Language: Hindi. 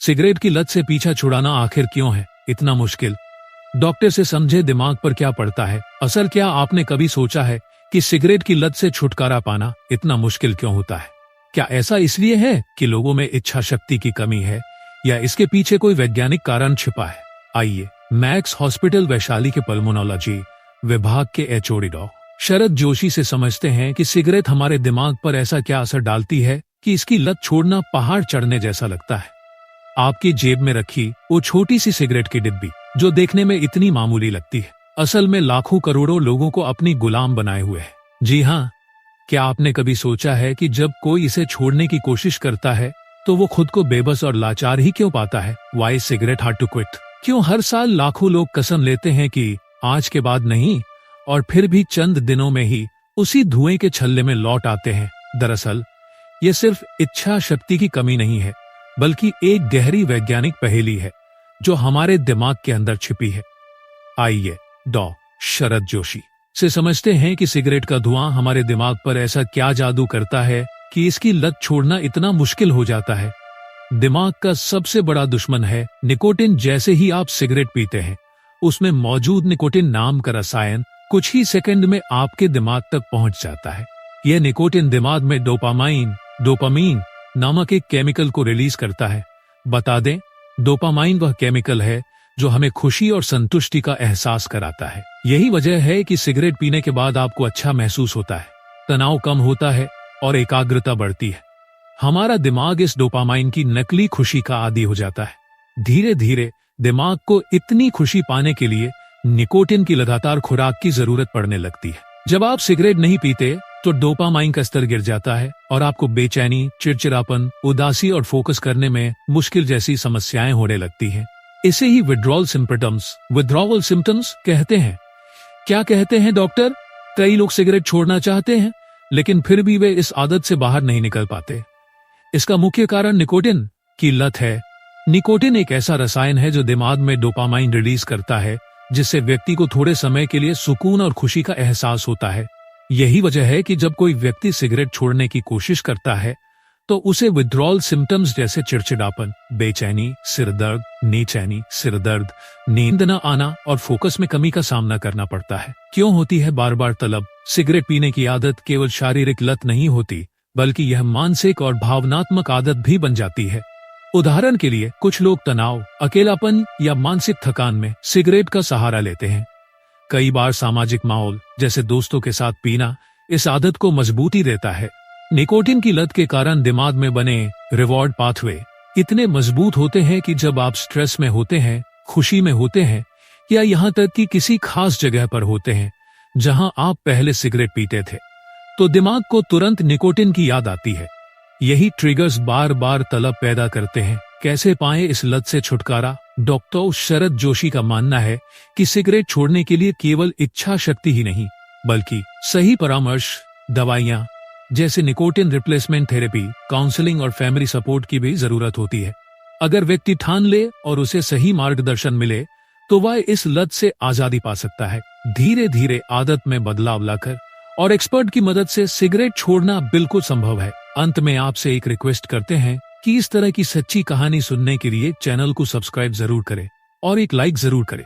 सिगरेट की लत से पीछा छुड़ाना आखिर क्यों है इतना मुश्किल? डॉक्टर से समझे दिमाग पर क्या पड़ता है असर। क्या आपने कभी सोचा है कि सिगरेट की लत से छुटकारा पाना इतना मुश्किल क्यों होता है? क्या ऐसा इसलिए है कि लोगों में इच्छा शक्ति की कमी है या इसके पीछे कोई वैज्ञानिक कारण छिपा है? आइए मैक्स हॉस्पिटल वैशाली के पल्मोनोलॉजी विभाग के एचओडी डॉ. शरद जोशी से समझते हैं कि सिगरेट हमारे दिमाग पर ऐसा क्या असर डालती है कि इसकी लत छोड़ना पहाड़ चढ़ने जैसा लगता है। आपकी जेब में रखी वो छोटी सी सिगरेट की डिब्बी जो देखने में इतनी मामूली लगती है, असल में लाखों करोड़ों लोगों को अपनी गुलाम बनाए हुए है। जी हाँ, क्या आपने कभी सोचा है कि जब कोई इसे छोड़ने की कोशिश करता है तो वो खुद को बेबस और लाचार ही क्यों पाता है? Why cigarette hard to quit? क्यों हर साल लाखों लोग कसम लेते हैं कि आज के बाद नहीं, और फिर भी चंद दिनों में ही उसी धुएं के छल्ले में लौट आते हैं? दरअसल ये सिर्फ इच्छा शक्ति की कमी नहीं है, बल्कि एक गहरी वैज्ञानिक पहेली है जो हमारे दिमाग के अंदर छिपी है। आइए डॉ. शरद जोशी से समझते हैं कि सिगरेट का धुआं हमारे दिमाग पर ऐसा क्या जादू करता है कि इसकी लत छोड़ना इतना मुश्किल हो जाता है। दिमाग का सबसे बड़ा दुश्मन है निकोटिन। जैसे ही आप सिगरेट पीते हैं, उसमें मौजूद निकोटिन नाम का रसायन कुछ ही सेकंड में आपके दिमाग तक पहुंच जाता है। यह निकोटिन दिमाग में डोपामीन नामक एक केमिकल को रिलीज करता है। बता दें, डोपामाइन वह केमिकल है जो हमें खुशी और संतुष्टि का एहसास कराता है। यही वजह है कि सिगरेट पीने के बाद आपको अच्छा महसूस होता है, तनाव कम होता है और एकाग्रता बढ़ती है। हमारा दिमाग इस डोपामाइन की नकली खुशी का आदी हो जाता है। धीरे धीरे दिमाग को इतनी खुशी पाने के लिए निकोटिन की लगातार खुराक की जरूरत पड़ने लगती है। जब आप सिगरेट नहीं पीते तो डोपामाइन का स्तर गिर जाता है और आपको बेचैनी, चिड़चिड़ापन, उदासी और फोकस करने में मुश्किल जैसी समस्याएं होने लगती हैं। इसे ही विड्रॉल सिम्टम्स कहते हैं। क्या कहते हैं डॉक्टर? कई लोग सिगरेट छोड़ना चाहते हैं लेकिन फिर भी वे इस आदत से बाहर नहीं निकल पाते। इसका मुख्य कारण निकोटिन की लत है। निकोटिन एक ऐसा रसायन है जो दिमाग में डोपामाइन रिलीज करता है, जिससे व्यक्ति को थोड़े समय के लिए सुकून और खुशी का एहसास होता है। यही वजह है कि जब कोई व्यक्ति सिगरेट छोड़ने की कोशिश करता है तो उसे विड्रॉल सिम्टम्स जैसे चिड़चिड़ापन, बेचैनी, सिरदर्द, नींद न आना और फोकस में कमी का सामना करना पड़ता है। क्यों होती है बार बार तलब? सिगरेट पीने की आदत केवल शारीरिक लत नहीं होती, बल्कि यह मानसिक और भावनात्मक आदत भी बन जाती है। उदाहरण के लिए, कुछ लोग तनाव, अकेलापन या मानसिक थकान में सिगरेट का सहारा लेते हैं। कई बार सामाजिक माहौल जैसे दोस्तों के साथ पीना इस आदत को मजबूती देता है। निकोटिन की लत के कारण दिमाग में बने रिवॉर्ड पाथवे इतने मजबूत होते हैं कि जब आप स्ट्रेस में होते हैं, खुशी में होते हैं या यहाँ तक कि किसी खास जगह पर होते हैं जहां आप पहले सिगरेट पीते थे, तो दिमाग को तुरंत निकोटिन की याद आती है। यही ट्रिगर्स बार बार तलब पैदा करते हैं। कैसे पाएं इस लत से छुटकारा? डॉक्टर शरद जोशी का मानना है कि सिगरेट छोड़ने के लिए केवल इच्छा शक्ति ही नहीं, बल्कि सही परामर्श, दवाइयां जैसे निकोटिन रिप्लेसमेंट थेरेपी, काउंसलिंग और फैमिली सपोर्ट की भी जरूरत होती है। अगर व्यक्ति ठान ले और उसे सही मार्गदर्शन मिले तो वह इस लत से आजादी पा सकता है। धीरे धीरे आदत में बदलाव लाकर और एक्सपर्ट की मदद से सिगरेट छोड़ना बिल्कुल संभव है। अंत में आपसे एक रिक्वेस्ट करते हैं कि इस तरह की सच्ची कहानी सुनने के लिए चैनल को सब्सक्राइब जरूर करें और एक लाइक जरूर करें।